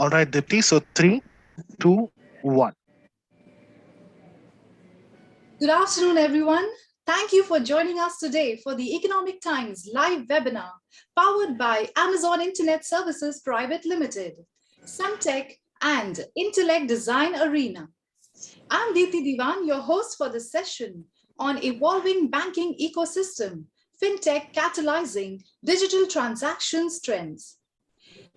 All right, Dipti. So three, two, one. Good afternoon, everyone. Thank you for joining us today for the Economic Times live webinar powered by Amazon Internet Services Private Limited, Fintech, and Intellect Design Arena. I'm Deepthi Diwan, your host for this session on evolving banking ecosystem, fintech catalyzing digital transactions trends.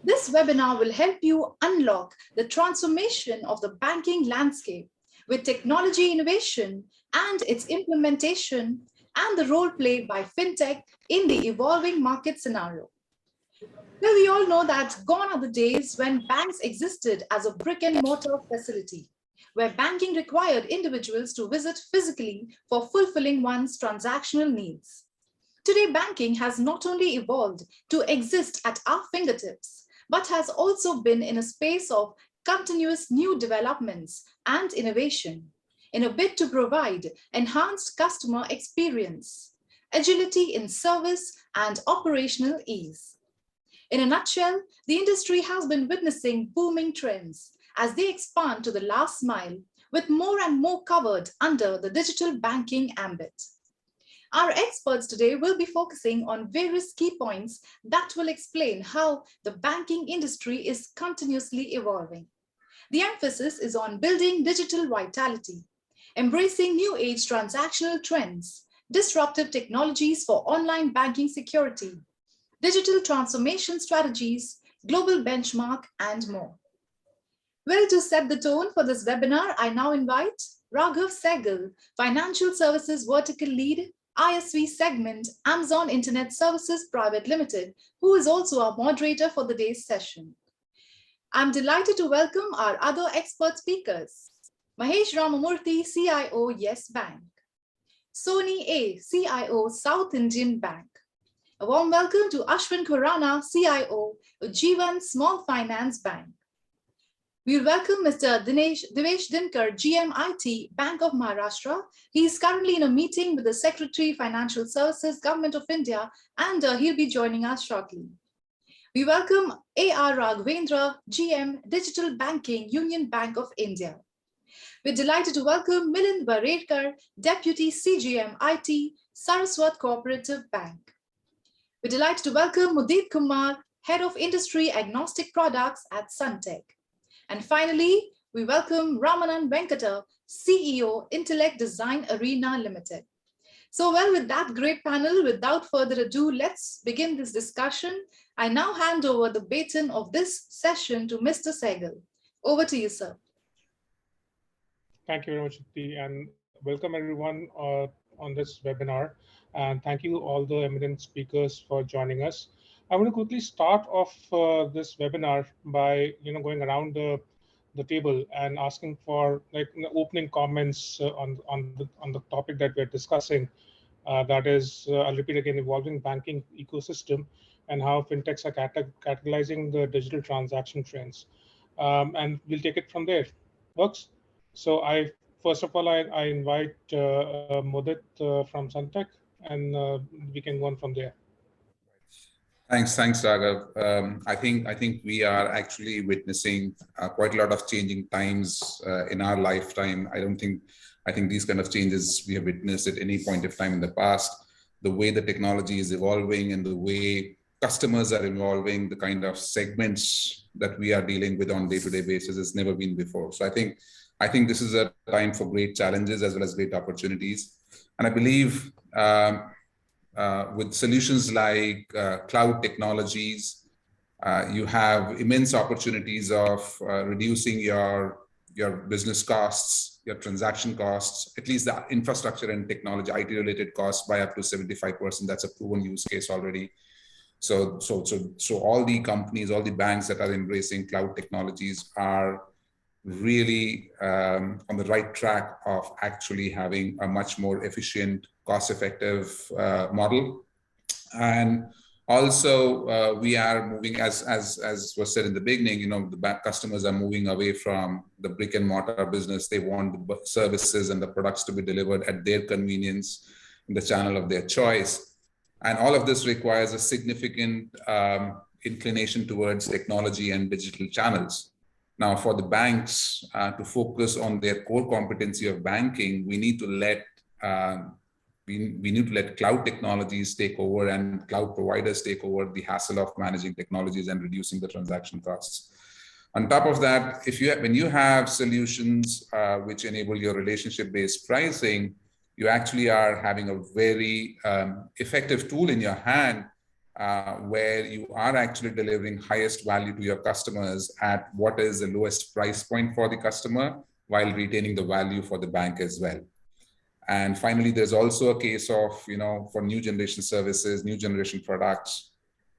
This webinar will help you unlock the transformation of the banking landscape with technology innovation and its implementation and the role played by fintech in the evolving market scenario. Well, we all know that gone are the days when banks existed as a brick and mortar facility, where banking required individuals to visit physically for fulfilling one's transactional needs. Today, banking has not only evolved to exist at our fingertips, but has also been in a space of continuous new developments and innovation in a bid to provide enhanced customer experience, agility in service, and operational ease. In a nutshell, the industry has been witnessing booming trends as they expand to the last mile, with more and more covered under the digital banking ambit. Our experts today will be focusing on various key points that will explain how the banking industry is continuously evolving. The emphasis is on building digital vitality, embracing new age transactional trends, disruptive technologies for online banking security, digital transformation strategies, global benchmark, and more. Well, to set the tone for this webinar, I now invite Raghav Sehgal, Financial Services Vertical Lead, ISV segment, Amazon Internet Services Private Limited, who is also our moderator for the day's session. I'm delighted to welcome our other expert speakers. Mahesh Ramamurthy, CIO, Yes Bank. Sony A, CIO, South Indian Bank. A warm welcome to Ashwin Khurana, CIO, Ujjivan Small Finance Bank. We welcome Mr. Devesh Dinkar, GMIT, Bank of Maharashtra. He is currently in a meeting with the Secretary, Financial Services, Government of India, and he'll be joining us shortly. We welcome A.R. Raghavendra, GM, Digital Banking, Union Bank of India. We're delighted to welcome Milind Varedkar, Deputy CGM IT, Saraswat Cooperative Bank. We're delighted to welcome Mudit Kumar, Head of Industry Agnostic Products at Suntech. And finally, we welcome Ramanan Venkata, CEO, Intellect Design Arena Limited. So well, with that great panel, without further ado, let's begin this discussion. I now hand over the baton of this session to Mr. Sehgal. Over to you, sir. Thank you very much, Deepti, and welcome everyone on this webinar. And thank you all the eminent speakers for joining us. I want to quickly start off this webinar by going around the table and asking for opening comments on the topic that we're discussing. That is, I'll repeat again, evolving banking ecosystem and how fintechs are catalyzing the digital transaction trends. And we'll take it from there. Works? So first of all, I invite Mudit from Suntech, and we can go on from there. Thanks, Raghav. I think we are actually witnessing quite a lot of changing times in our lifetime. I think these kind of changes we have witnessed at any point of time in the past. The way the technology is evolving and the way customers are evolving, the kind of segments that we are dealing with on day-to-day basis has never been before. So I think this is a time for great challenges as well as great opportunities. And I believe with solutions like cloud technologies, you have immense opportunities of reducing your business costs, your transaction costs, at least the infrastructure and technology, IT-related costs by up to 75%. That's a proven use case already. So all the companies, all the banks that are embracing cloud technologies are really on the right track of actually having a much more efficient, cost-effective model. And also, we are moving, as was said in the beginning, the customers are moving away from the brick and mortar business. They want the services and the products to be delivered at their convenience in the channel of their choice. And all of this requires a significant inclination towards technology and digital channels. Now, for the banks to focus on their core competency of banking, we need to let we need to let cloud technologies take over and cloud providers take over the hassle of managing technologies and reducing the transaction costs. On top of that, when you have solutions which enable your relationship-based pricing, you actually are having a very effective tool in your hand where you are actually delivering highest value to your customers at what is the lowest price point for the customer while retaining the value for the bank as well. And finally, there's also a case of, for new generation services, new generation products,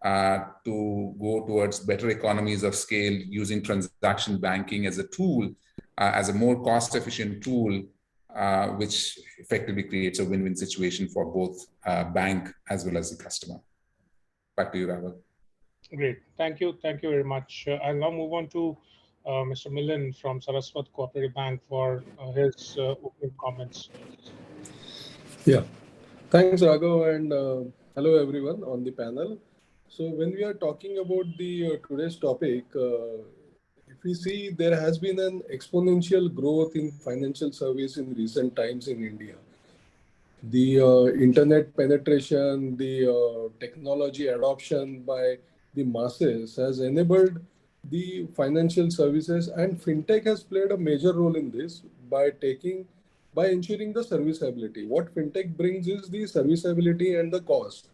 to go towards better economies of scale using transaction banking as a tool, as a more cost-efficient tool, which effectively creates a win-win situation for both bank as well as the customer. Back to you, Raghav. Great. Thank you. Thank you very much. I'll now move on to Mr. Milan from Saraswat Cooperative Bank for his opening comments. Yeah. Thanks, Raghav, and hello, everyone on the panel. So when we are talking about the today's topic, if we see there has been an exponential growth in financial service in recent times in India. The internet penetration, the technology adoption by the masses has enabled the financial services, and Fintech has played a major role in this by ensuring the serviceability. What Fintech brings is the serviceability and the cost.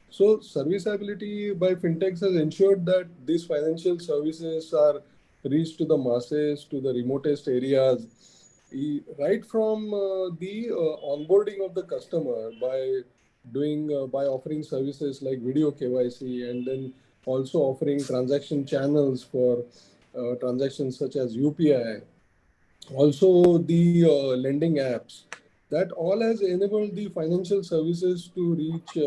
So serviceability by Fintechs has ensured that these financial services are reached to the masses, to the remotest areas, right from the onboarding of the customer by offering services like video KYC, and then also offering transaction channels for transactions such as UPI. Also the lending apps. That all has enabled the financial services to reach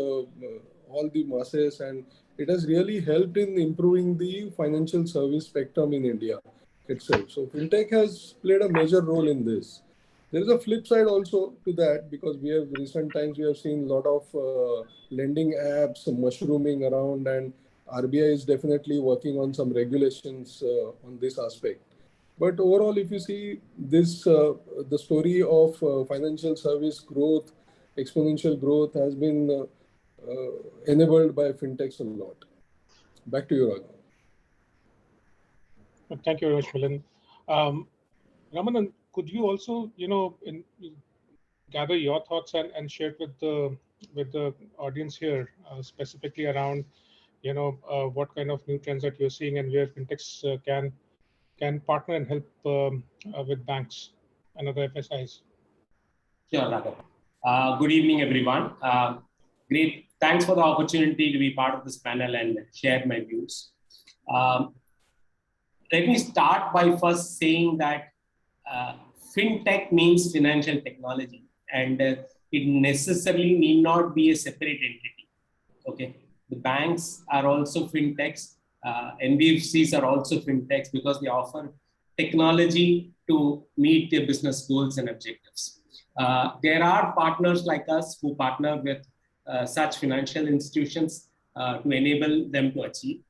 all the masses, and it has really helped in improving the financial service spectrum in India itself. So Fintech has played a major role in this. There is a flip side also to that, because recent times we have seen a lot of lending apps mushrooming around, and RBI is definitely working on some regulations on this aspect. But overall, if you see this, the story of financial service growth, exponential growth has been enabled by Fintechs a lot. Back to you, Raghav. Thank you very much, Milan. Ramanan, could you also, gather your thoughts and share it with the audience here, specifically around, what kind of new trends that you're seeing and where Fintechs can partner and help with banks and other FSIs? Sure, Raghav. Good evening, everyone. Great. Thanks for the opportunity to be part of this panel and share my views. Let me start by first saying that FinTech means financial technology, and it necessarily need not be a separate entity. Okay, the banks are also FinTechs. NBFCs are also FinTechs because they offer technology to meet their business goals and objectives. There are partners like us who partner with such financial institutions to enable them to achieve.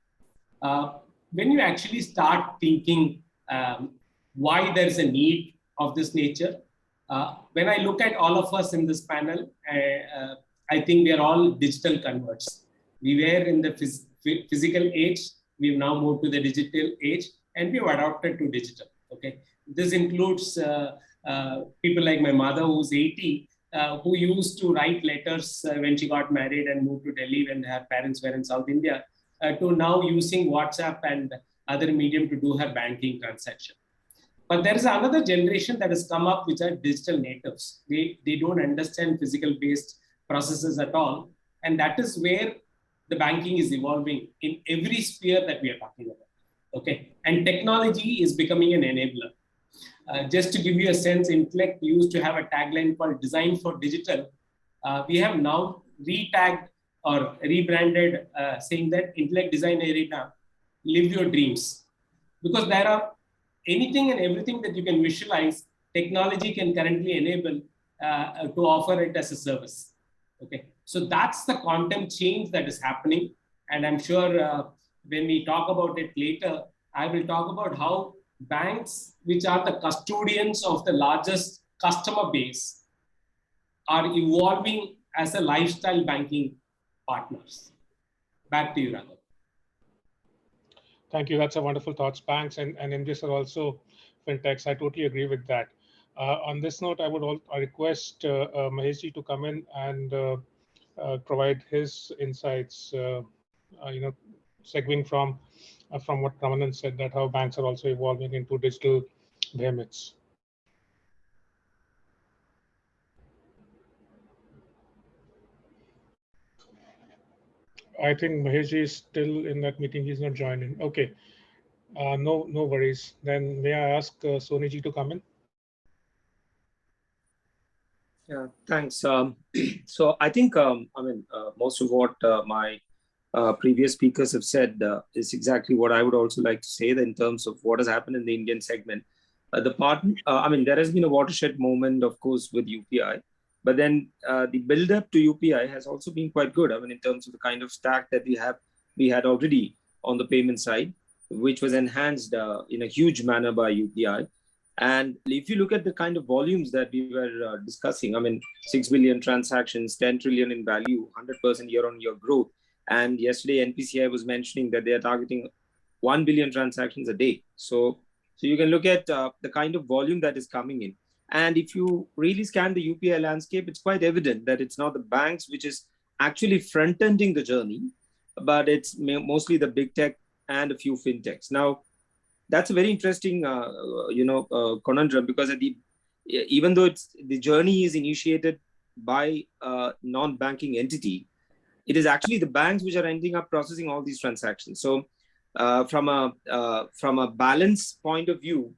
When you actually start thinking why there is a need of this nature, when I look at all of us in this panel, I think we are all digital converts. We were in the physical age, we've now moved to the digital age, and we've adopted to digital. Okay, this includes people like my mother, who's 80, who used to write letters when she got married and moved to Delhi when her parents were in South India, to now using WhatsApp and other medium to do her banking transaction. But there is another generation that has come up, which are digital natives. They don't understand physical based processes at all. And that is where the banking is evolving in every sphere that we are talking about. Okay, and technology is becoming an enabler. Just to give you a sense, Intellect used to have a tagline called "Design for Digital." We have now retagged or rebranded, saying that Intellect Design Arena, live your dreams. Because there are anything and everything that you can visualize, technology can currently enable to offer it as a service. Okay, so that's the content change that is happening. And I'm sure when we talk about it later, I will talk about how banks, which are the custodians of the largest customer base, are evolving as a lifestyle banking partners. Back to you, Raghav. Thank you. That's a wonderful thoughts. Banks and MJs are also fintechs. I totally agree with that. On this note, I would request Maheshji to come in and provide his insights. Segueing from what Ramanan said, that how banks are also evolving into digital behemoths. I think Maheshji is still in that meeting. He's not joining. Okay. No worries. Then may I ask Soniji to come in? Yeah, thanks. So I think, most of what my previous speakers have said is exactly what I would also like to say in terms of what has happened in the Indian segment. There has been a watershed moment, of course, with UPI, but then the build-up to UPI has also been quite good. In terms of the kind of stack that we had already on the payment side, which was enhanced in a huge manner by UPI. And if you look at the kind of volumes that we were discussing, 6 billion transactions, 10 trillion in value, 100% year-on-year growth. And yesterday, NPCI was mentioning that they are targeting 1 billion transactions a day. So you can look at the kind of volume that is coming in. And if you really scan the UPI landscape, it's quite evident that it's not the banks which is actually front-ending the journey, but it's mostly the big tech and a few fintechs. Now, that's a very interesting, conundrum, because even though the journey is initiated by a non-banking entity, it is actually the banks which are ending up processing all these transactions. So, from a balance point of view,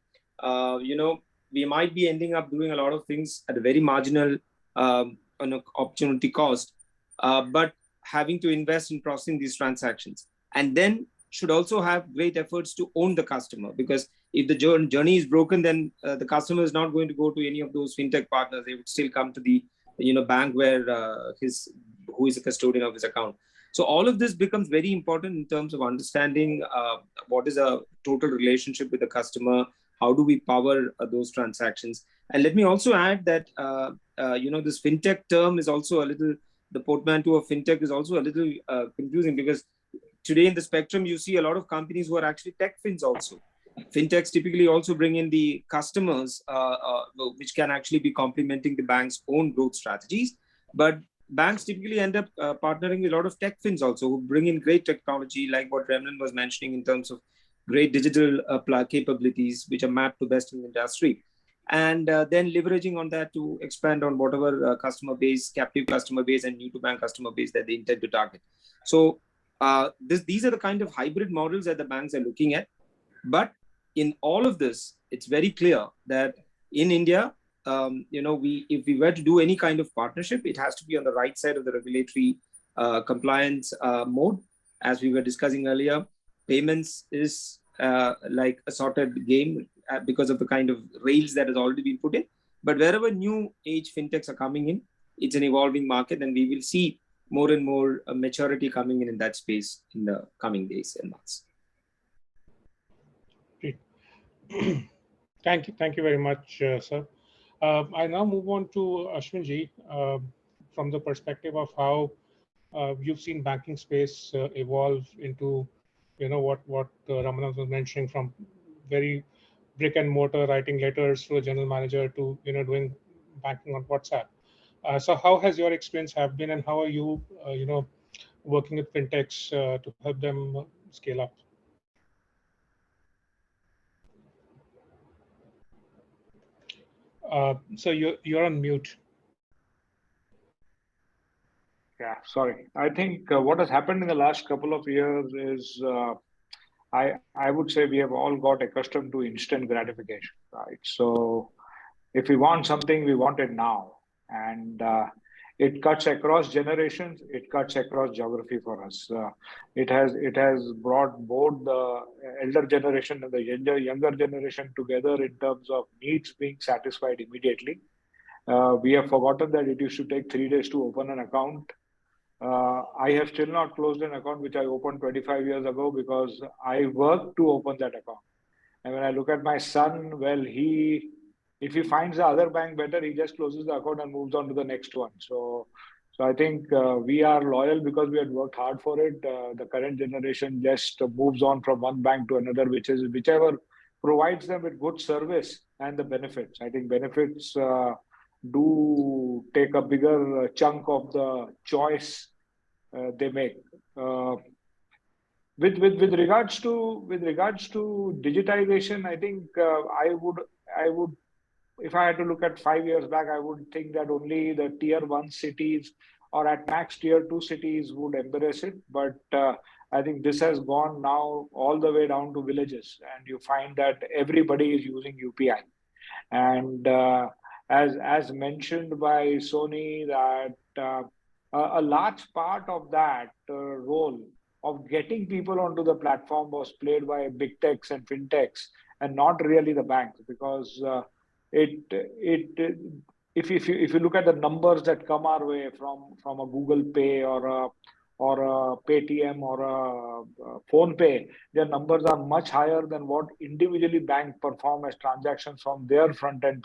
we might be ending up doing a lot of things at a very marginal opportunity cost, but having to invest in processing these transactions, and then should also have great efforts to own the customer, because if the journey is broken, then the customer is not going to go to any of those fintech partners. They would still come to the bank where who is the custodian of his account. So all of this becomes very important in terms of understanding what is a total relationship with the customer, how do we power those transactions. And let me also add that this fintech term is also a little, the portmanteau of fintech is also a little confusing, because today in the spectrum, you see a lot of companies who are actually tech fins also. Fintechs typically also bring in the customers, which can actually be complementing the bank's own growth strategies. But banks typically end up partnering with a lot of tech fins also, who bring in great technology, like what Remnan was mentioning in terms of great digital capabilities, which are mapped to best in the industry. And then leveraging on that to expand on whatever customer base, captive customer base, and new to bank customer base that they intend to target. So these are the kind of hybrid models that the banks are looking at. But in all of this, it's very clear that in India, if we were to do any kind of partnership, it has to be on the right side of the regulatory compliance mode. As we were discussing earlier, payments is like a sorted game because of the kind of rails that has already been put in. But wherever new age fintechs are coming in, it's an evolving market, and we will see more and more maturity coming in that space in the coming days and months. Thank you very much, sir. I now move on to Ashwinji, from the perspective of how you've seen banking space evolve into, what Ramanan was mentioning, from very brick and mortar, writing letters to a general manager, to doing banking on WhatsApp. So how has your experience have been, and how are you, working with fintechs to help them scale up? So you're on mute. Yeah, sorry. I think what has happened in the last couple of years is, I would say we have all got accustomed to instant gratification, right? So if we want something, we want it now. And it cuts across generations, it cuts across geography for us. It has brought both the elder generation and the younger generation together in terms of needs being satisfied immediately. We have forgotten that it used to take 3 days to open an account. I have still not closed an account which I opened 25 years ago, because I worked to open that account. And when I look at my son, well, if he finds the other bank better, he just closes the account and moves on to the next one. So I think we are loyal because we had worked hard for it. The current generation just moves on from one bank to another, whichever provides them with good service and the benefits. I think benefits do take a bigger chunk of the choice they make. With regards to digitization, I think I would if I had to look at 5 years back, I would think that only the tier one cities or at max tier two cities would embrace it. But I think this has gone now all the way down to villages, and you find that everybody is using UPI. And as mentioned by Sony, that a large part of that role of getting people onto the platform was played by big techs and fintechs, and not really the banks, because it if you look at the numbers that come our way from a Google Pay or a Paytm or a Phone Pay, their numbers are much higher than what individually bank perform as transactions from their front end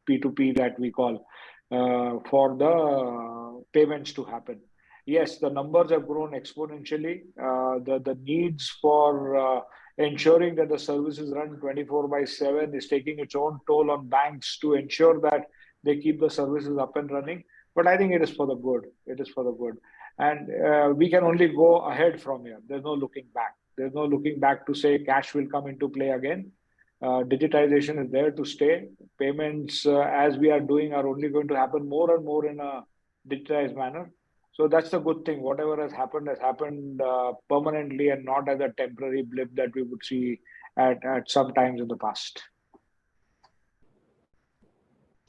P2P that we call for the payments to happen. Yes, the numbers have grown exponentially. The needs for ensuring that the services run 24/7 is taking its own toll on banks to ensure that they keep the services up and running. But I think it is for the good. It is for the good. And we can only go ahead from here. There's no looking back. There's no looking back to say cash will come into play again. Digitization is there to stay. Payments, as we are doing, are only going to happen more and more in a digitized manner. So that's the good thing. Whatever has happened permanently and not as a temporary blip that we would see at some times in the past.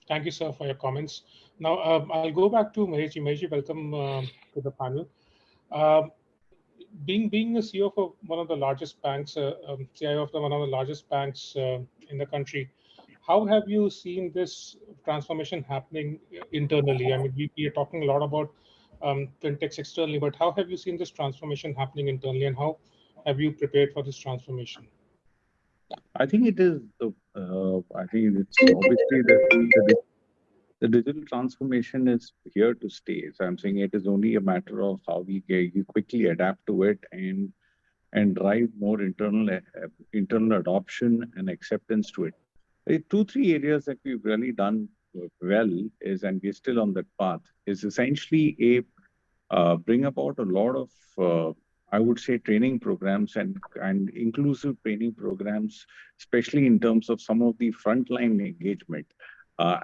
Thank you, sir, for your comments. Now, I'll go back to Mahesh. Mahesh, welcome to the panel. Being the CEO of one of the largest banks, CIO of one of the largest banks in the country, how have you seen this transformation happening internally? I mean, we are talking a lot about fintechs externally, but how have you seen this transformation happening internally, and how have you prepared for this transformation? I think it is. I think it's obviously the digital transformation is here to stay. So I'm saying it is only a matter of how we quickly adapt to it and drive more internal adoption and acceptance to it. Two, three areas that we've really done well is, and we're still on that path, is essentially bring about a lot of, I would say, training programs and inclusive training programs, especially in terms of some of the frontline engagement,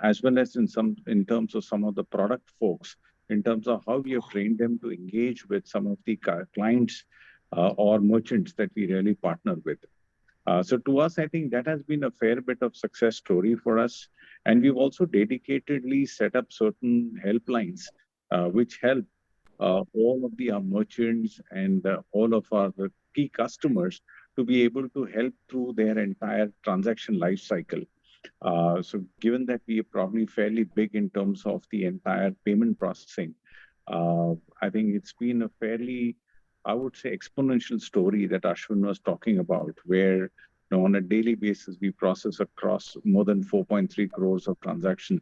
as well as in terms of some of the product folks, in terms of how we have trained them to engage with some of the clients or merchants that we really partner with. So to us, I think that has been a fair bit of success story for us. And we've also dedicatedly set up certain helplines, which help all of our merchants and all of our key customers to be able to help through their entire transaction life cycle. So given that we are probably fairly big in terms of the entire payment processing, I think it's been a fairly, I would say, exponential story that Ashwin was talking about, where on a daily basis, we process across more than 4.3 crores of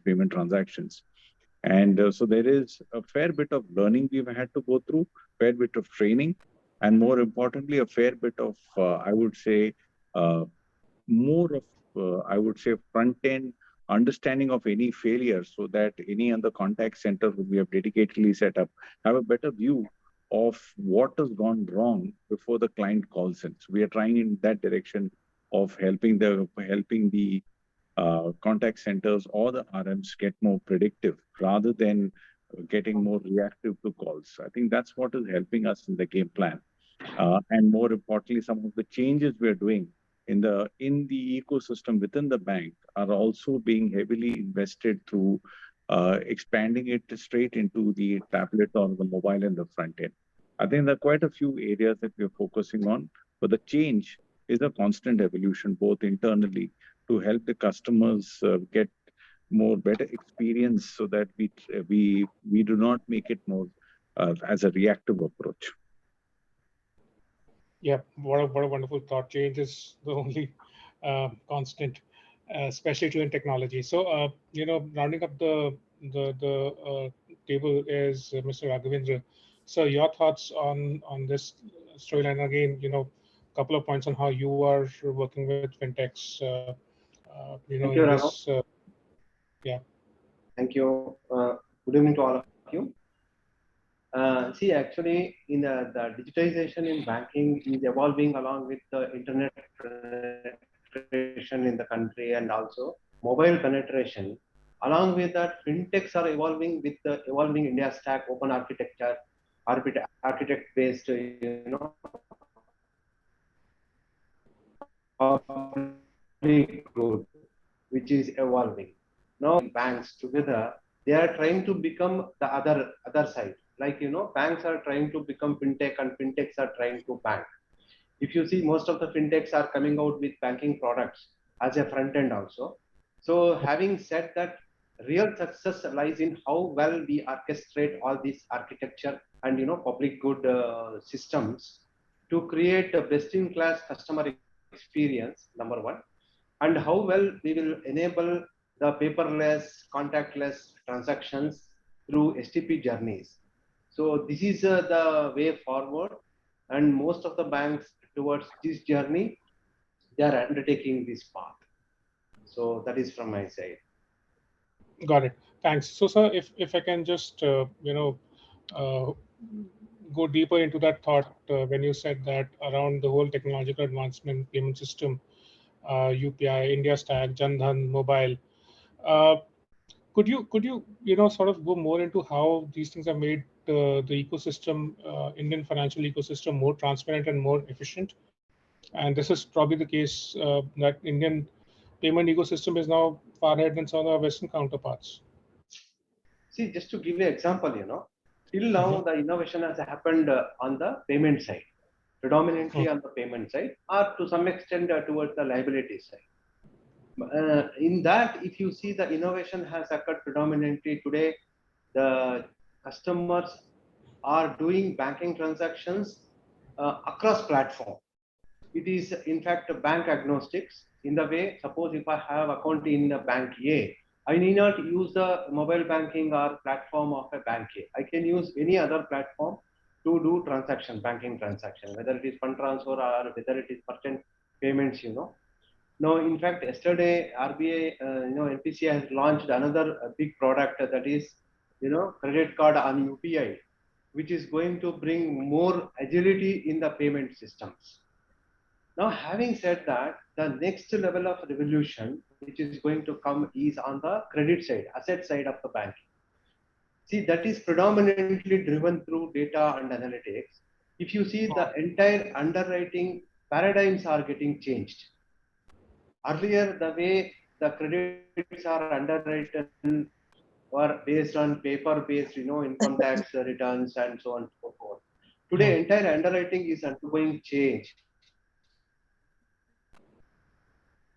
payment transactions. And so there is a fair bit of learning we've had to go through, fair bit of training, and more importantly, a fair bit of, I would say, more of, I would say, front-end understanding of any failure, so that any other contact center we have dedicatedly set up have a better view of what has gone wrong before the client calls in. So we are trying in that direction of helping the contact centers or the RMs get more predictive rather than getting more reactive to calls. I think that's what is helping us in the game plan. And more importantly, some of the changes we're doing in the ecosystem within the bank are also being heavily invested through expanding it straight into the tablet or the mobile in the front end. I think there are quite a few areas that we're focusing on, but the change is a constant evolution, both internally to help the customers get more better experience, so that we do not make it more as a reactive approach. Yeah, what a wonderful thought. Change is the only constant, especially to in technology. So, rounding up the table is Mr. Raghavendra. So, your thoughts on this storyline again? Couple of points on how you are working with fintechs. Thank you, In Raghav. this, yeah. Thank you. Good evening to all of you. See, actually, the digitization in banking is evolving along with the internet penetration in the country and also mobile penetration. Along with that, fintechs are evolving with the evolving India stack, open architecture, architect-based, public good, which is evolving. Now, banks together, they are trying to become the other side. Like banks are trying to become fintech, and fintechs are trying to bank. If you see, most of the fintechs are coming out with banking products as a front end also. So, having said that, real success lies in how well we orchestrate all this architecture and public good systems to create a best-in-class customer experience. Number one, and how well we will enable the paperless, contactless transactions through STP journeys. So this is the way forward, and most of the banks towards this journey, they are undertaking this path. So that is from my side. Got it. Thanks. So, sir, if I can just uh, go deeper into that thought when you said that around the whole technological advancement, payment system, UPI, India Stack, Jan Dhan, mobile. Uh, could you sort of go more into how these things have made the ecosystem, Indian financial ecosystem, more transparent and more efficient? And this is probably the case that Indian payment ecosystem is now far ahead than some of our Western counterparts. See, just to give you an example, till now the innovation has happened on the payment side, predominantly on the payment side, or to some extent towards the liability side. In that, if you see, the innovation has occurred predominantly today. The customers are doing banking transactions across platform. It is in fact bank agnostics in the way, suppose if I have account in a bank A, I need not use the mobile banking or platform of a bank A. I can use any other platform to do banking transaction, whether it is fund transfer or whether it is certain payments. Now, in fact, yesterday RBI, NPC has launched another big product that is, credit card on UPI, which is going to bring more agility in the payment systems. Now, having said that, the next level of revolution, which is going to come, is on the credit side, asset side of the bank. See, that is predominantly driven through data and analytics. If you see, the entire underwriting paradigms are getting changed. Earlier, the way the credits are underwritten were based on paper-based, income tax returns and so on and so forth. Today, entire underwriting is undergoing change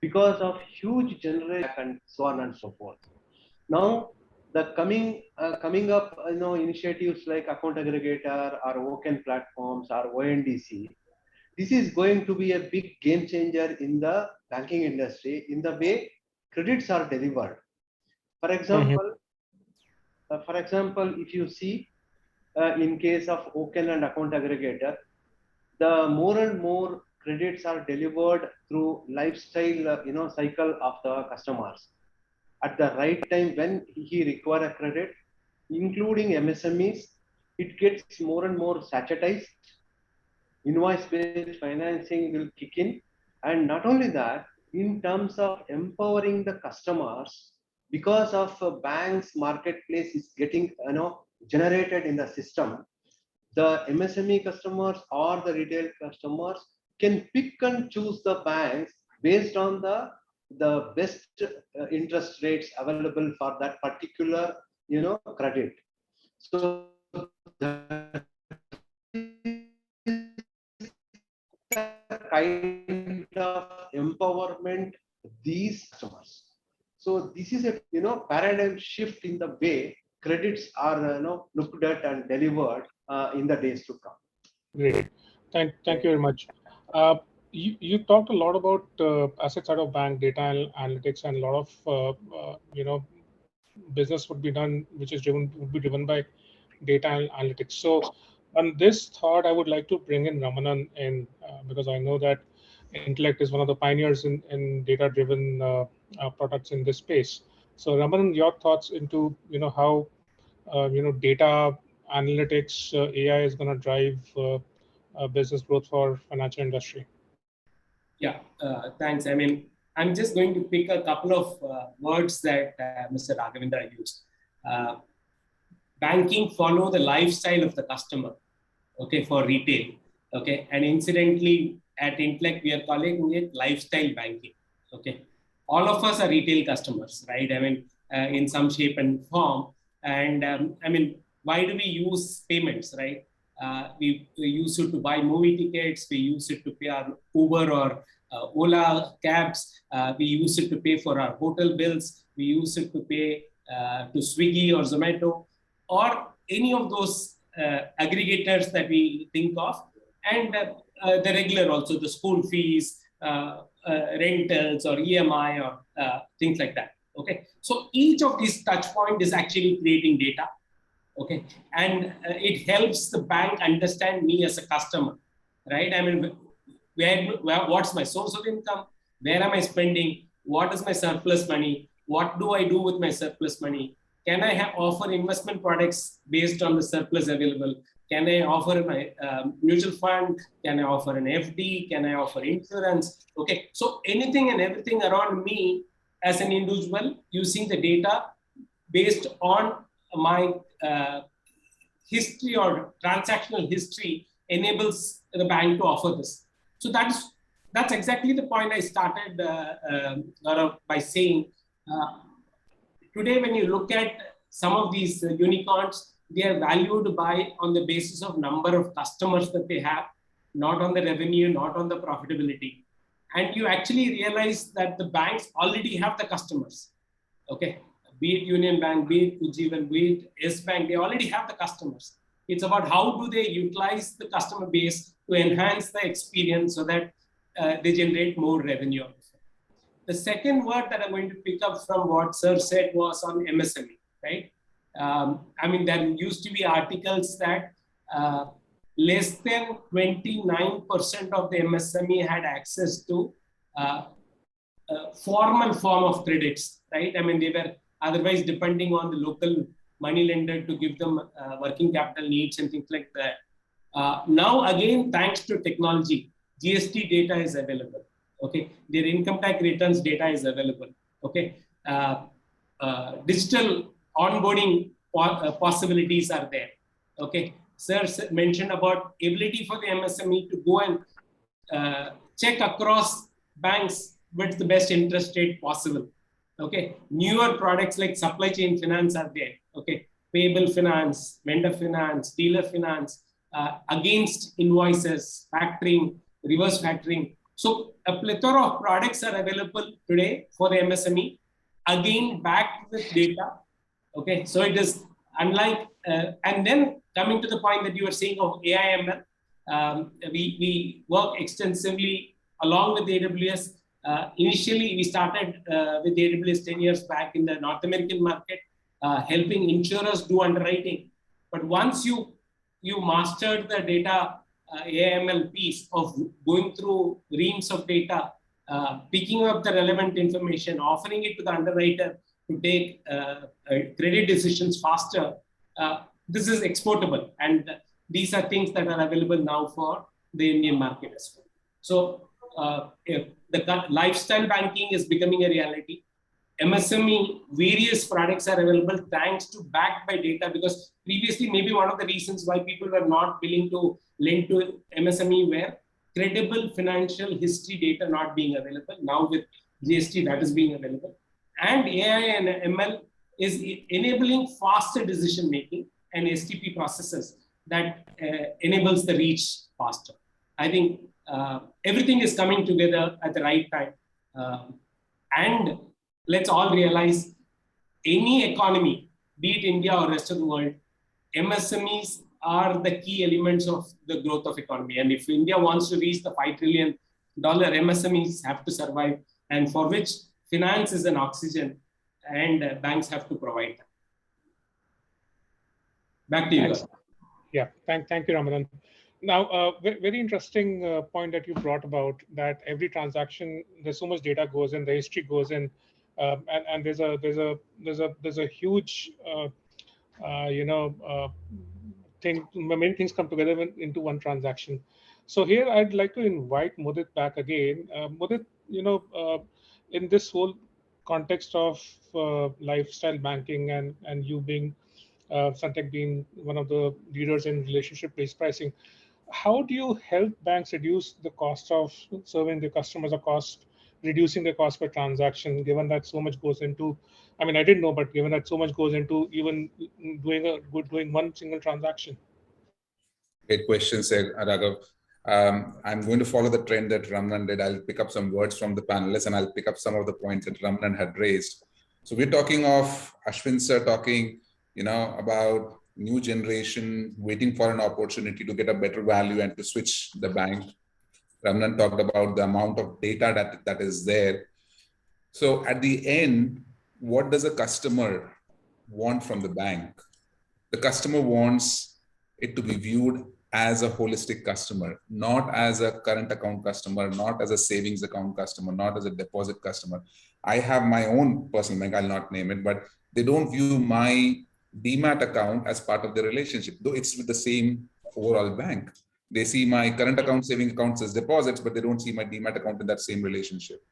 because of huge generation and so on and so forth. Now, the coming up, initiatives like account aggregator or open platforms or ONDC, this is going to be a big game changer in the banking industry in the way credits are delivered. For example, if you see in case of Oken and account aggregator, the more and more credits are delivered through lifestyle, cycle of the customers. At the right time when he require a credit, including MSMEs, it gets more and more sachetized. Invoice-based financing will kick in, and not only that, in terms of empowering the customers, because of banks marketplace is getting generated in the system, the MSME customers or the retail customers can pick and choose the banks based on the best interest rates available for that particular credit. So that kind of empowerment these customers. So this is a paradigm shift in the way credits are looked at and delivered in the days to come. Great. Thank you very much. You talked a lot about asset side of bank data analytics, and a lot of business would be done, which is would be driven by data analytics. So on this thought, I would like to bring in Ramanan in because I know that Intellect is one of the pioneers in data-driven products in this space. So Ramanan, your thoughts into how data analytics, AI is going to drive business growth for financial industry. Yeah, thanks. I mean, I'm just going to pick a couple of words that Mr. Raghavendra used. Banking follow the lifestyle of the customer, okay, for retail, okay, and incidentally at Intellect we are calling it lifestyle banking, okay. All of us are retail customers, right? I mean, in some shape and form, and I mean, why do we use payments, right? We use it to buy movie tickets, we use it to pay our Uber or Ola cabs, we use it to pay for our hotel bills, we use it to pay to Swiggy or Zomato, or any of those aggregators that we think of, and the regular also, the school fees, rentals or EMI or things like that, okay? So each of these touch point is actually creating data, okay? And it helps the bank understand me as a customer, right? I mean, what's my source of income? Where am I spending? What is my surplus money? What do I do with my surplus money? Can I offer investment products based on the surplus available? Can I offer my mutual fund? Can I offer an FD? Can I offer insurance? Okay, so anything and everything around me as an individual using the data based on my history or transactional history enables the bank to offer this. So that's exactly the point I started by saying. Today, when you look at some of these unicorns, they are valued on the basis of number of customers that they have, not on the revenue, not on the profitability. And you actually realize that the banks already have the customers, okay? Be it Union Bank, be it Ujjivan, be it Yes Bank, they already have the customers. It's about how do they utilize the customer base to enhance the experience so that they generate more revenue. The second word that I'm going to pick up from what Sir said was on MSME, right? I mean, there used to be articles that less than 29% of the MSME had access to formal form of credits, right? I mean, they were otherwise depending on the local money lender to give them working capital needs and things like that. Now, again, thanks to technology, GST data is available. Okay, their income tax returns data is available. Okay, digital onboarding possibilities are there. Okay, Sir mentioned about ability for the MSME to go and check across banks with the best interest rate possible. Okay, newer products like supply chain finance are there. Okay, payable finance, vendor finance, dealer finance, against invoices, factoring, reverse factoring. So a plethora of products are available today for the MSME, again backed with data. Okay, so it is unlike, and then coming to the point that you were saying of AI/ML, we work extensively along with AWS. Initially, we started with AWS 10 years back in the North American market, helping insurers do underwriting. But once you mastered the data AI/ML piece of going through reams of data, picking up the relevant information, offering it to the underwriter to take credit decisions faster, this is exportable. And these are things that are available now for the Indian market as well. So the lifestyle banking is becoming a reality. MSME, various products are available thanks to backed by data, because previously maybe one of the reasons why people were not willing to lend to MSME were credible financial history data not being available. Now with GST, that is being available. And AI and ML is enabling faster decision making and STP processes that enables the reach faster. I think everything is coming together at the right time. And let's all realize any economy, be it India or rest of the world, MSMEs are the key elements of the growth of economy. And if India wants to reach the 5 trillion MSMEs have to survive, and for which finance is an oxygen, and banks have to provide that. Back to you. Yeah, thank you, Ramadan. Now, very interesting point that you brought about, that every transaction, there's so much data goes in, the history goes in, and there's a huge thing. Many things come together into one transaction. So here, I'd like to invite Mudit back again. Mudit, in this whole context of lifestyle banking and you being Suntec being one of the leaders in relationship-based pricing, how do you help banks reduce the cost of serving the customers, or reducing the cost per transaction, given that so much goes into, I mean, I didn't know, but given that so much goes into even doing one single transaction? Great question, sir, Raghav. I'm going to follow the trend that Ramanan did. I'll pick up some words from the panelists and I'll pick up some of the points that Ramanan had raised. So we're talking of Ashwin sir talking, about new generation waiting for an opportunity to get a better value and to switch the bank. Ramanan talked about the amount of data that is there. So at the end, what does a customer want from the bank? The customer wants it to be viewed as a holistic customer, not as a current account customer, not as a savings account customer, not as a deposit customer. I have my own personal bank, I'll not name it, but they don't view my Demat account as part of the relationship, though it's with the same overall bank. They see my current account, saving accounts as deposits, but they don't see my Demat account in that same relationship.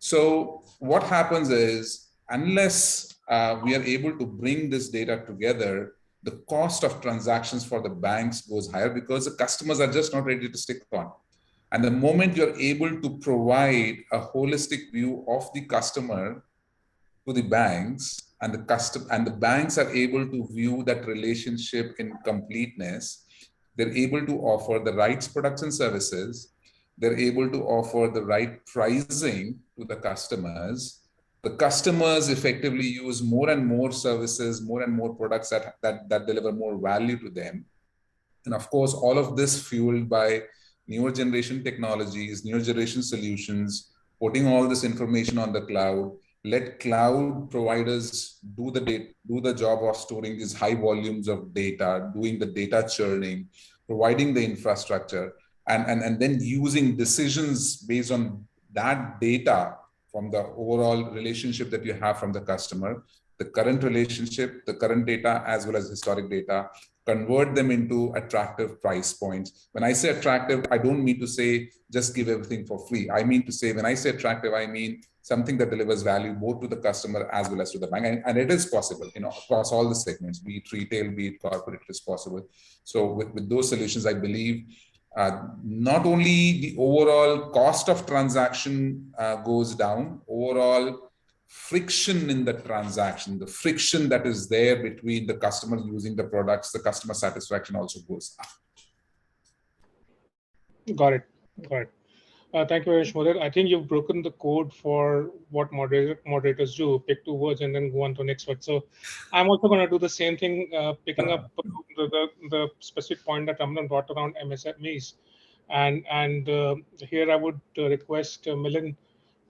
So what happens is, unless we are able to bring this data together, the cost of transactions for the banks goes higher because the customers are just not ready to stick on. And the moment you're able to provide a holistic view of the customer to the banks, and the banks are able to view that relationship in completeness, they're able to offer the right products and services, they're able to offer the right pricing to the customers. The customers effectively use more and more services, more and more products that deliver more value to them. And of course, all of this fueled by newer generation technologies, newer generation solutions, putting all this information on the cloud. Let cloud providers do the job of storing these high volumes of data, doing the data churning, providing the infrastructure, and then using decisions based on that data from the overall relationship that you have from the customer, the current relationship, the current data, as well as historic data, convert them into attractive price points. When I say attractive, I don't mean to say just give everything for free. I mean to say, when I say attractive, I mean something that delivers value both to the customer as well as to the bank. And it is possible, across all the segments, be it retail, be it corporate, it is possible. So with those solutions, I believe not only the overall cost of transaction goes down, overall friction in the transaction, the friction that is there between the customers using the products, the customer satisfaction also goes up. Got it. Thank you very much, Mudit. I think you've broken the code for what moderators do, pick two words and then go on to the next word. So I'm also going to do the same thing, picking up the specific point that Ramanan brought around MSMEs. And here I would request Milind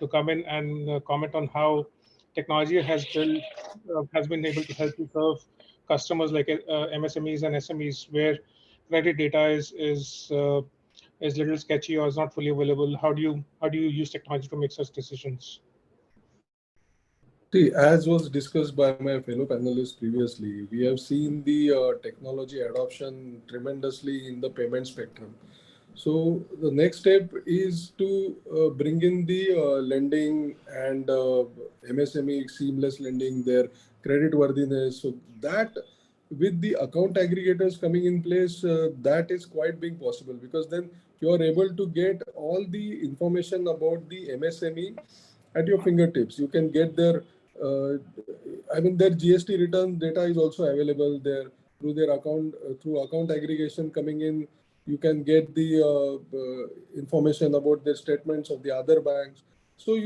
to come in and comment on how technology has been able to help you serve customers like MSMEs and SMEs, where credit data is a little sketchy or is not fully available. How do you use technology to make such decisions? See, as was discussed by my fellow panelists previously, we have seen the technology adoption tremendously in the payment spectrum. So the next step is to bring in the lending and MSME seamless lending, their credit worthiness. So that with the account aggregators coming in place, that is quite being possible, because then you are able to get all the information about the MSME at your fingertips. You can get their, their GST return data is also available there through their account, through account aggregation coming in. You can get the information about the statements of the other banks. So,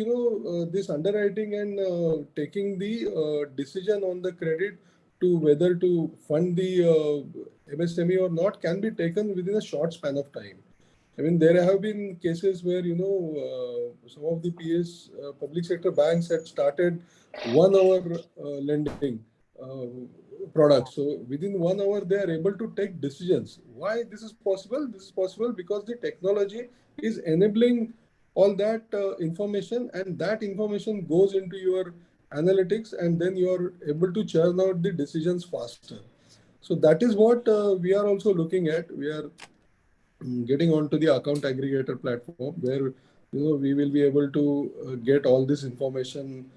this underwriting and taking the decision on the credit to whether to fund the MSME or not can be taken within a short span of time. I mean, there have been cases where, some of the public sector banks had started 1 hour lending products. So within 1 hour, they are able to take decisions. Why this is possible? This is possible because the technology is enabling all that information, and that information goes into your analytics, and then you are able to churn out the decisions faster. So that is what we are also looking at. We are getting onto the account aggregator platform where we will be able to get all this information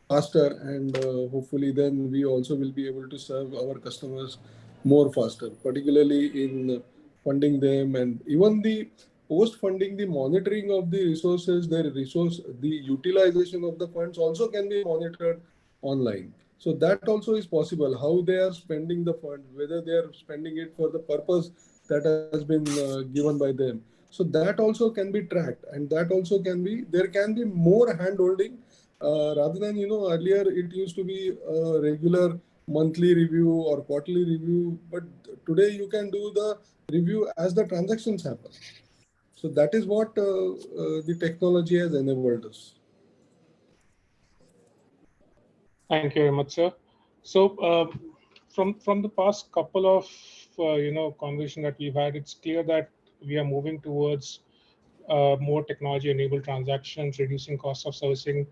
faster, and hopefully then we also will be able to serve our customers more faster, particularly in funding them, and even the post funding, the monitoring of the resources, the utilization of the funds also can be monitored online. So that also is possible, how they are spending the fund, whether they are spending it for the purpose that has been given by them. So that also can be tracked, and that also can be, there can be more hand holding rather than, earlier it used to be a regular monthly review or quarterly review, but today you can do the review as the transactions happen. So that is what the technology has enabled us. Thank you very much, sir. So, from the past couple of conversation that we've had, it's clear that we are moving towards more technology-enabled transactions, reducing costs of servicing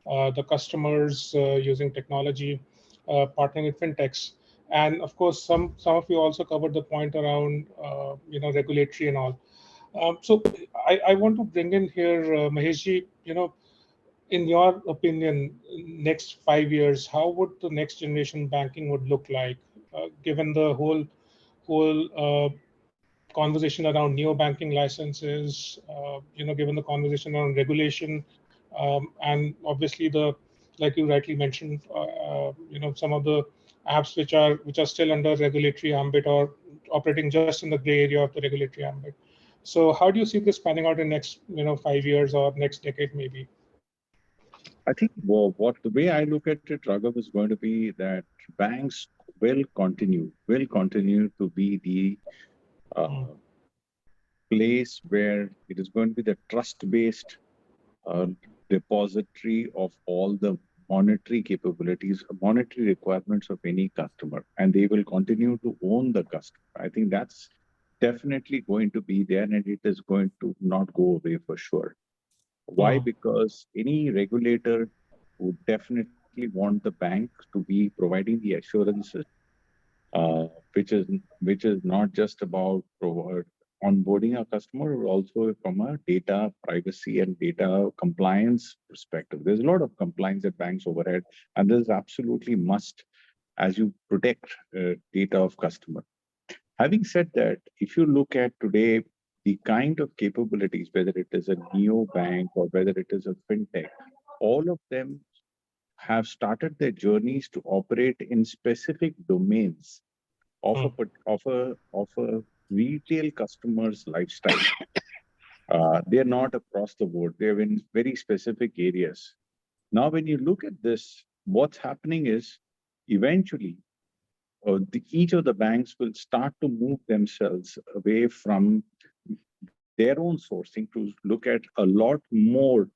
the customers using technology, partnering with fintechs, and of course, some of you also covered the point around regulatory and all. So, I want to bring in here Maheshji. In your opinion, next 5 years, how would the next generation banking would look like, given the whole conversation around neo banking licenses, given the conversation around regulation, and obviously like you rightly mentioned, some of the apps which are still under regulatory ambit or operating just in the gray area of the regulatory ambit. So how do you see this panning out in next 5 years or next decade maybe? I think what the way I look at it, Raghav, is going to be that banks will continue to be the place where it is going to be the trust-based uh, depository of all the monetary capabilities, monetary requirements of any customer, and they will continue to own the customer. I think that's definitely going to be there, and it is going to not go away for sure. Why? Because any regulator would definitely want the bank to be providing the assurances, uh, which is not just about onboarding a customer, but also from a data privacy and data compliance perspective. There's a lot of compliance at banks overhead, and there's absolutely must as you protect data of customer. Having said that, if you look at today the kind of capabilities, whether it is a neo bank or whether it is a fintech, all of them have started their journeys to operate in specific domains of a retail customer's lifestyle. They're not across the board. They're in very specific areas. Now, when you look at this, what's happening is eventually each of the banks will start to move themselves away from their own sourcing to look at a lot more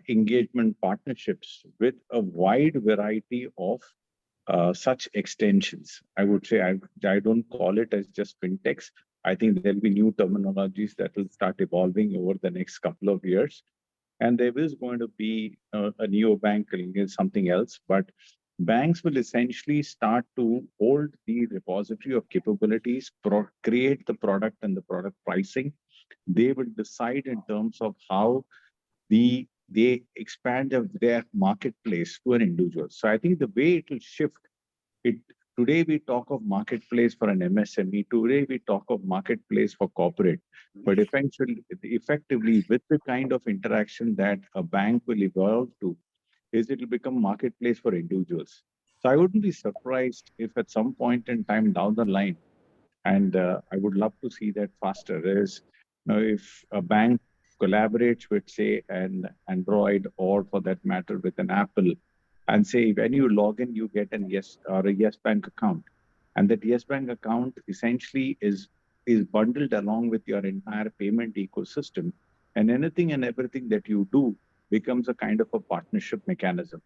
engagement partnerships with a wide variety of such extensions. I would say I don't call it as just fintechs. I think there'll be new terminologies that will start evolving over the next couple of years. And there is going to be a neo bank something else, but banks will essentially start to hold the repository of capabilities, create the product and the product pricing. They will decide in terms of how they expand their marketplace to an individual. So I think the way it will shift, it today we talk of marketplace for an MSME, today we talk of marketplace for corporate, but effectively with the kind of interaction that a bank will evolve to, is it will become marketplace for individuals. So I wouldn't be surprised if at some point in time down the line, and I would love to see that faster, is if a bank collaborates with, say, an Android or for that matter with an Apple, and say when you log in, you get an Yes or a Yes Bank account. And that Yes Bank account essentially is is bundled along with your entire payment ecosystem, and anything and everything that you do becomes a kind of a partnership mechanism.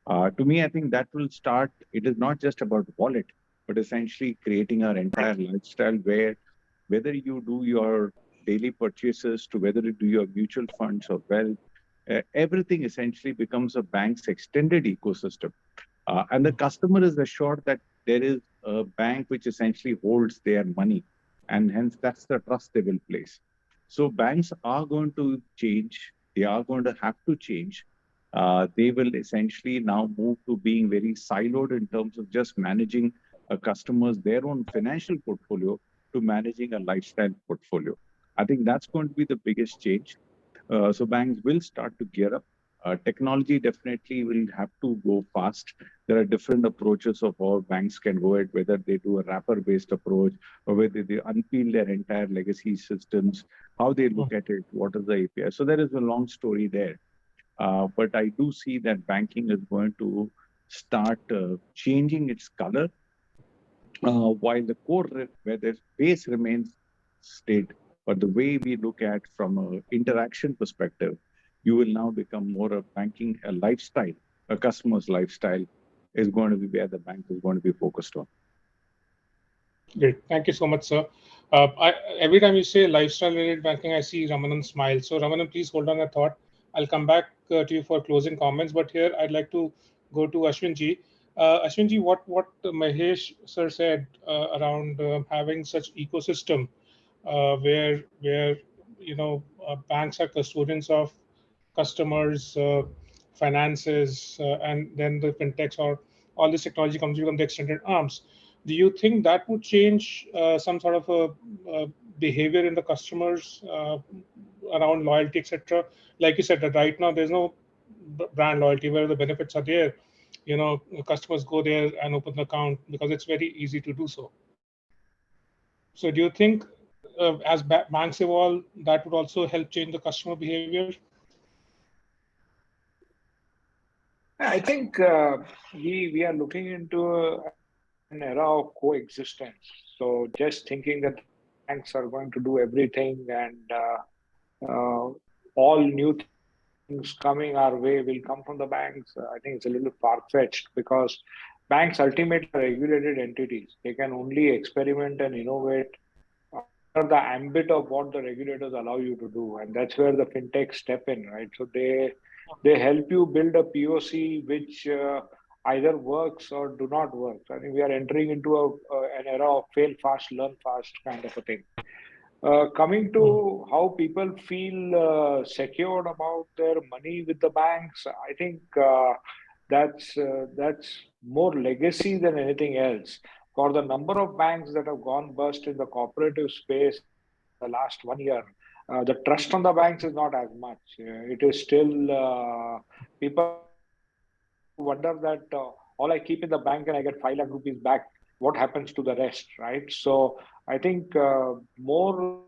To me, I think that will start. It is not just about wallet, but essentially creating our entire lifestyle where whether you do your daily purchases to whether you do your mutual funds or wealth, everything essentially becomes a bank's extended ecosystem. And the customer is assured that there is a bank which essentially holds their money, and hence that's the trust they will place. So banks are going to change. They are going to have to change. They will essentially now move to being very siloed in terms of just managing a customer's their own financial portfolio to managing a lifestyle portfolio. I think that's going to be the biggest change. So banks will start to gear up. Technology definitely will have to go fast. There are different approaches of how banks can go at whether they do a wrapper-based approach or whether they unpeel their entire legacy systems, how they look at it, what is the API. So there is a long story there. But I do see that banking is going to start changing its color while the core, where the base remains state, but the way we look at from an interaction perspective, you will now become more of banking, a lifestyle, a customer's lifestyle is going to be where the bank is going to be focused on. Great. Thank you so much, sir. Every time you say lifestyle-related banking, I see Ramanan smile. So, Ramanan, please hold on that thought. I'll come back to you for closing comments. But here, I'd like to go to Ashwin ji. Ashwin ji, what Mahesh sir said around having such ecosystem where banks are custodians of customers' finances, and then the fintechs or all this technology comes become the extended arms. Do you think that would change some sort of a behavior in the customers around loyalty, etc.? Like you said, that right now there's no brand loyalty where the benefits are there. Customers go there and open the account because it's very easy to do so. So do you think as banks evolve, that would also help change the customer behavior? I think we are looking into an era of coexistence. So just thinking that banks are going to do everything and all new things coming our way will come from the banks, I think it's a little far-fetched because banks ultimately are regulated entities. They can only experiment and innovate under the ambit of what the regulators allow you to do, and that's where the fintech step in, right? So they help you build a POC which either works or do not work. I think we are entering into an era of fail fast, learn fast kind of a thing. Coming to how people feel secured about their money with the banks, I think that's more legacy than anything else. For the number of banks that have gone bust in the cooperative space the last 1 year, the trust on the banks is not as much. It is still people wonder that all I keep in the bank and I get 5 lakh rupees back. What happens to the rest, right? So I think more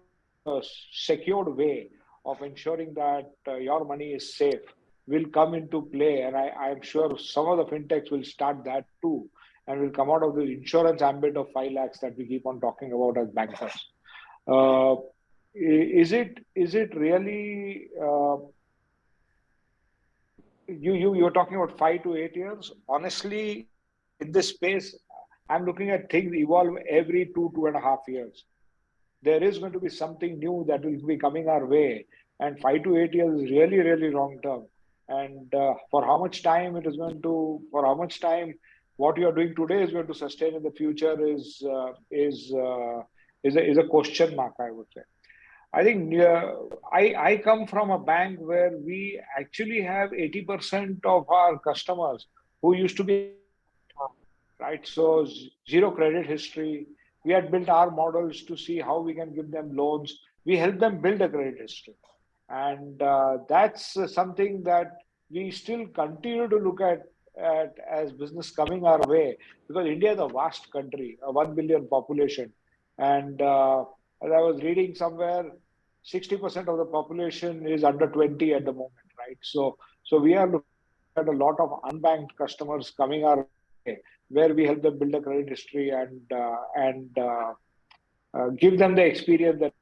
secured way of ensuring that your money is safe will come into play, and I'm sure some of the fintechs will start that too, and will come out of the insurance ambit of 5 lakhs that we keep on talking about as bankers. Is it really? You're talking about 5 to 8 years. Honestly, in this space, I'm looking at things evolve every 2.5 years. There is going to be something new that will be coming our way, and 5 to 8 years is really, really long term. And for how much time it is going to, for how much time what you are doing today is going to sustain in the future is a question mark, I would say. I think I come from a bank where we actually have 80% of our customers who used to be right. So zero credit history. We had built our models to see how we can give them loans. We help them build a credit history, and that's something that we still continue to look at as business coming our way because India is a vast country, a 1 billion population, and as I was reading somewhere, 60% of the population is under 20 at the moment, right? So we are looking at a lot of unbanked customers coming our way, where we help them build a credit history and give them the experience that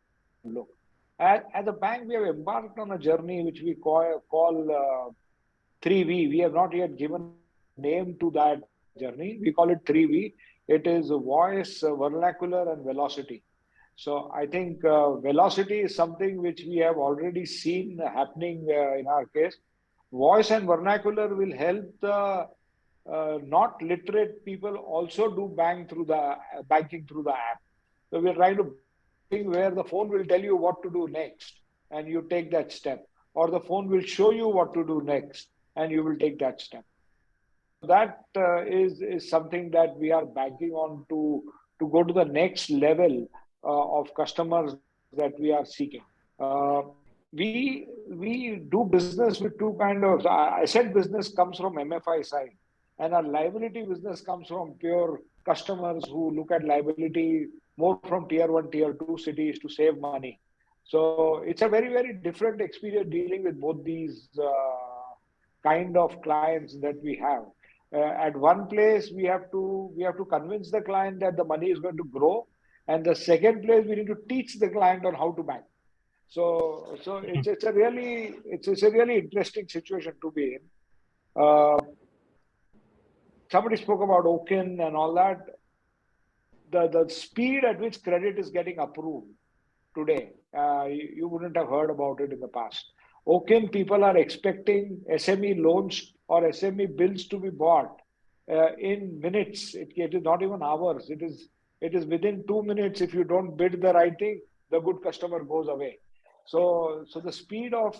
look. As a bank, we have embarked on a journey which we call 3V. We have not yet given a name to that journey. We call it 3V. It is voice, vernacular, and velocity. So I think velocity is something which we have already seen happening in our case. Voice and vernacular will help the not literate people also do banking through the app. So we're trying to thing where the phone will tell you what to do next and you take that step, or the phone will show you what to do next and you will take that step. That is something that we are banking on to go to the next level of customers that we are seeking. We do business with two kind of asset business comes from MFI side, and our liability business comes from pure customers who look at liability more from tier 1, tier 2 cities to save money. So it's a very, very different experience dealing with both these kind of clients that we have. At one place, we have to convince the client that the money is going to grow, and the second place we need to teach the client on how to bank. So it's a really interesting situation to be in. Somebody spoke about Oaken and all that. The speed at which credit is getting approved today, you wouldn't have heard about it in the past. Oaken people are expecting SME loans or SME bills to be bought in minutes. It is not even hours. It is within 2 minutes. If you don't bid the right thing, the good customer goes away. So the speed of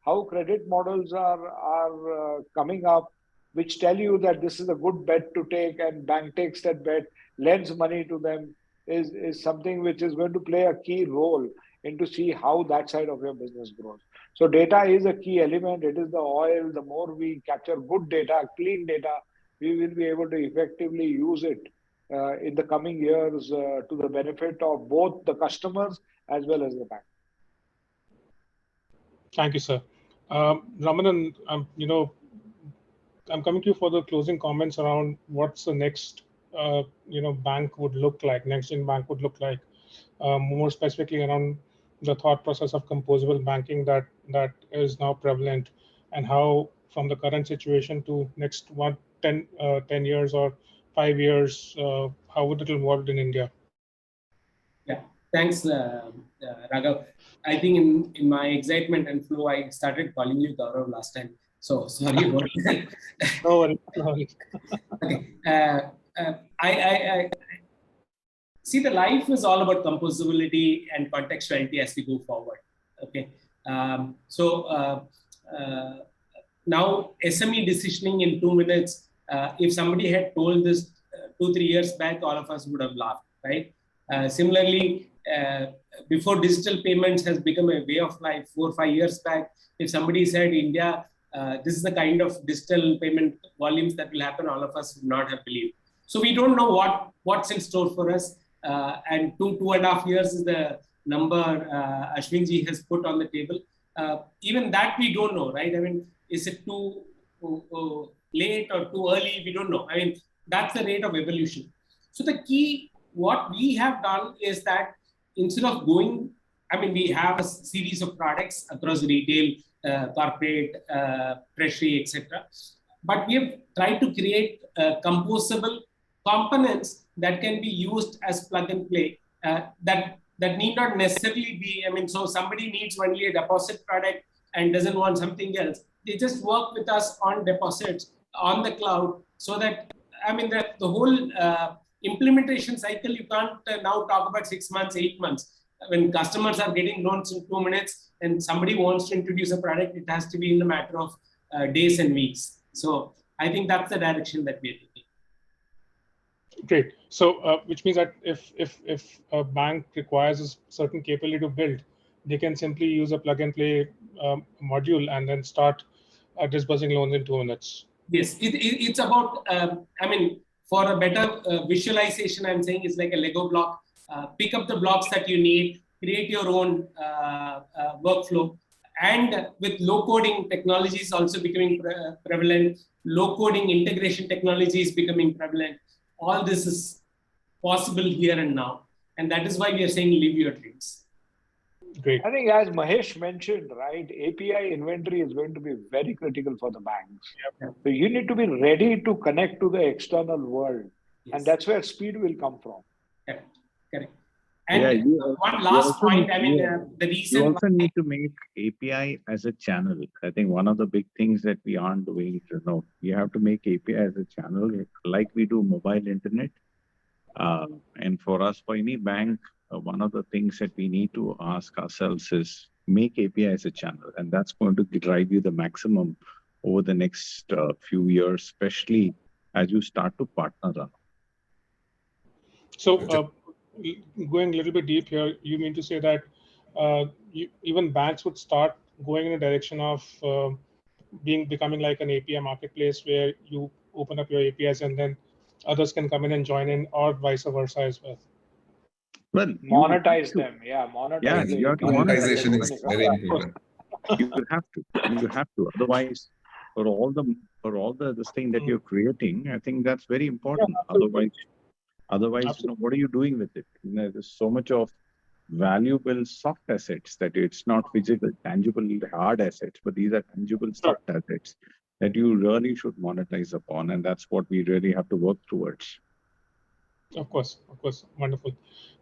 how credit models are coming up, which tell you that this is a good bet to take, and bank takes that bet, lends money to them, is something which is going to play a key role in to see how that side of your business grows. So data is a key element. It is the oil. The more we capture good data, clean data, we will be able to effectively use it in the coming years to the benefit of both the customers as well as the bank. Thank you, sir. Ramanan, I'm coming to you for the closing comments around what's the next, bank would look like, next-gen bank would look like, more specifically around the thought process of composable banking that is now prevalent, and how from the current situation to next 10 years or 5 years, how would it evolve in India? Yeah, thanks, Raghav. I think in my excitement and flow, I started calling you Gaurav last time. So sorry about that. No worries. Okay. I see, the life is all about composability and contextuality as we go forward. Okay. Now SME decisioning in 2 minutes. If somebody had told this 2-3 years back, all of us would have laughed, right? Similarly, before digital payments has become a way of life 4-5 years back, if somebody said India, this is the kind of digital payment volumes that will happen, all of us would not have believed. So we don't know what's in store for us. And 2.5 years is the number Ashwinji has put on the table. Even that we don't know, right? I mean, is it too late or too early? We don't know. I mean, that's the rate of evolution. So the key, what we have done is that instead of going, we have a series of products across retail, corporate, treasury, etc. But we have tried to create composable components that can be used as plug and play. That need not necessarily be, so somebody needs only a deposit product and doesn't want something else. They just work with us on deposits on the cloud, so that, the whole implementation cycle, you can't now talk about 6 months, 8 months. When customers are getting loans in 2 minutes and somebody wants to introduce a product, it has to be in a matter of days and weeks. So I think that's the direction that we are taking. Great. So, which means that if a bank requires a certain capability to build, they can simply use a plug and play module and then start disbursing loans in 2 minutes. Yes, it's about, for a better visualization, I'm saying it's like a Lego block. Pick up the blocks that you need, create your own workflow. And with low coding technologies also becoming prevalent, low coding integration technology is becoming prevalent. All this is possible here and now. And that is why we are saying live your dreams. Great. I think as Mahesh mentioned, right, API inventory is going to be very critical for the banks. Yep. So you need to be ready to connect to the external world. Yes. And that's where speed will come from. Correct. And one last point, I mean, the reason you also need to make API as a channel. I think one of the big things that we aren't doing, you have to make API as a channel, like we do mobile internet. And for us, for any bank, one of the things that we need to ask ourselves is make API as a channel, and that's going to drive you the maximum over the next few years, especially as you start to partner on. So, going a little bit deep here, you mean to say that even banks would start going in a direction of becoming like an API marketplace where you open up your APIs and then others can come in and join in, or vice versa as well? Well, monetize them. Yeah, monetize the API. Monetization is very important. You have to. Otherwise, for all the this thing that you're creating, I think that's very important. Otherwise, what are you doing with it? There's so much of valuable soft assets that it's not physical, tangible, hard assets, but these are tangible soft assets that you really should monetize upon, and that's what we really have to work towards. Of course, wonderful,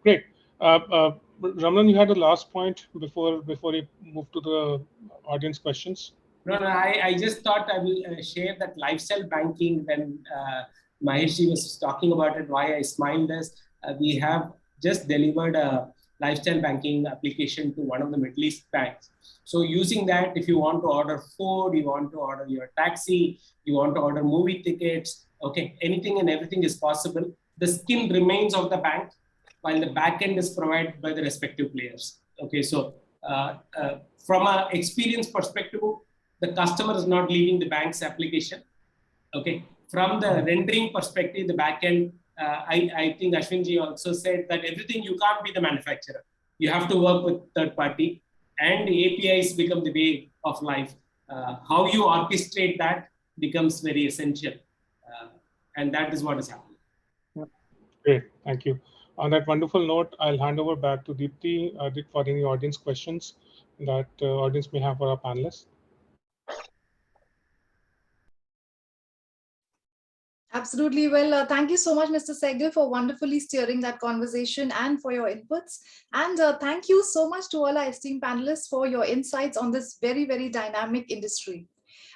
great. Ramanan, you had a last point before you move to the audience questions. No, I just thought I will share that lifestyle banking when Maheshji was talking about it, why I smiled is we have just delivered a lifestyle banking application to one of the Middle East banks. So using that, if you want to order food, you want to order your taxi, you want to order movie tickets, okay, anything and everything is possible. The skin remains of the bank while the back end is provided by the respective players. Okay, so from an experience perspective, the customer is not leaving the bank's application. Okay, from the rendering perspective, the backend, I think Ashwinji also said that everything you can't be the manufacturer. You have to work with third party, and APIs become the way of life. How you orchestrate that becomes very essential, and that is what is happening. Great, thank you. On that wonderful note, I'll hand over back to Deepti for any audience questions that audience may have for our panelists. Absolutely. Well, thank you so much, Mr. Sehgal, for wonderfully steering that conversation and for your inputs. And thank you so much to all our esteemed panelists for your insights on this very, very dynamic industry.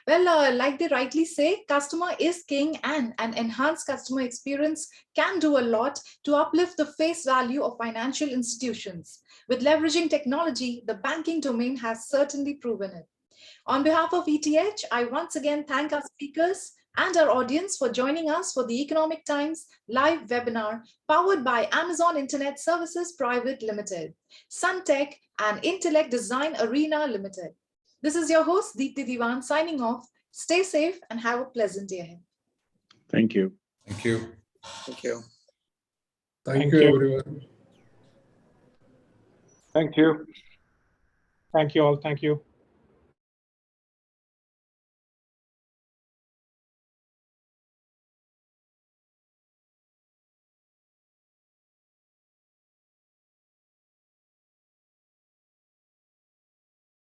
Well, like they rightly say, customer is king, and an enhanced customer experience can do a lot to uplift the face value of financial institutions. With leveraging technology, the banking domain has certainly proven it. On behalf of ETH, I once again thank our speakers and our audience for joining us for the Economic Times live webinar powered by Amazon Internet Services Private Limited, Suntech, and Intellect Design Arena Limited. This is your host, Deepti Diwan, signing off. Stay safe and have a pleasant day ahead. Thank you. Thank you. Thank you. Thank you, everyone. Thank you. Thank you all. Thank you.